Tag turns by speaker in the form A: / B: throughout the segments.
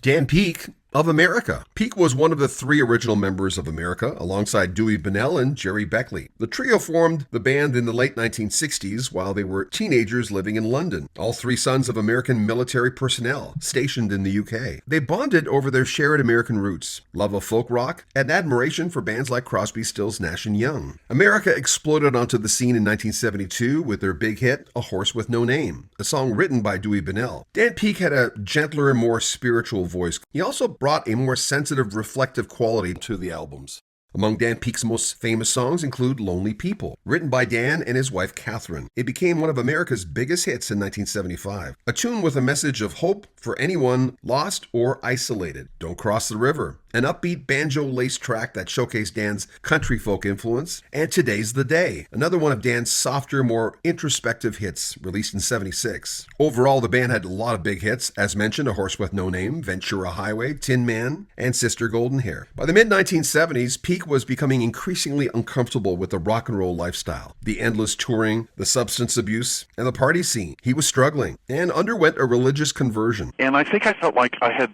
A: Dan Peek of America. Peek was one of the three original members of America, alongside Dewey Bunnell and Jerry Beckley. The trio formed the band in the late 1960s while they were teenagers living in London, all three sons of American military personnel stationed in the UK. They bonded over their shared American roots, love of folk rock, and admiration for bands like Crosby, Stills, Nash & Young. America exploded onto the scene in 1972 with their big hit, A Horse with No Name, a song written by Dewey Bunnell. Dan Peek had a gentler, more spiritual voice. He also brought a more sensitive, reflective quality to the albums. Among Dan Peek's most famous songs include Lonely People, written by Dan and his wife Catherine. It became one of America's biggest hits in 1975, a tune with a message of hope for anyone lost or isolated. Don't Cross the River, an upbeat banjo-laced track that showcased Dan's country folk influence, and Today's the Day, another one of Dan's softer, more introspective hits, released in '76. Overall, the band had a lot of big hits, as mentioned, A Horse with No Name, Ventura Highway, Tin Man, and Sister Golden Hair. By the mid-1970s, Peek was becoming increasingly uncomfortable with the rock and roll lifestyle, the endless touring, the substance abuse, and the party scene. He was struggling and underwent a religious conversion.
B: And I think I felt like it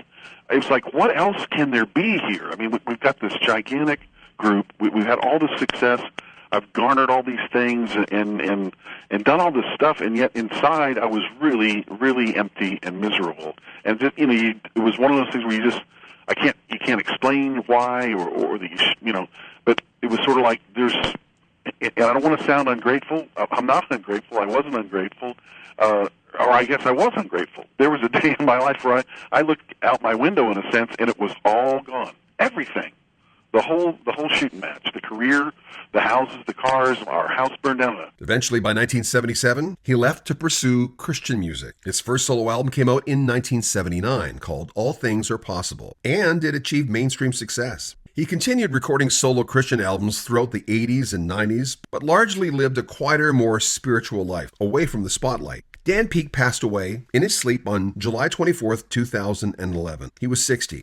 B: was like, what else can there be here? I mean, we've got this gigantic group. We've had all this success. I've garnered all these things and done all this stuff, and yet inside I was really, really empty and miserable. And just, it was one of those things where you can't explain why or but it was sort of like and I don't want to sound ungrateful. I'm not ungrateful. I wasn't ungrateful. Or I guess I was ungrateful. There was a day in my life where I looked out my window, in a sense, and it was all gone. Everything. The whole shooting match, the career, the houses, the cars, our house burned down.
A: Eventually, by 1977, he left to pursue Christian music. His first solo album came out in 1979, called All Things Are Possible, and it achieved mainstream success. He continued recording solo Christian albums throughout the 80s and 90s, but largely lived a quieter, more spiritual life, away from the spotlight. Dan Peek passed away in his sleep on July 24th, 2011. He was 60.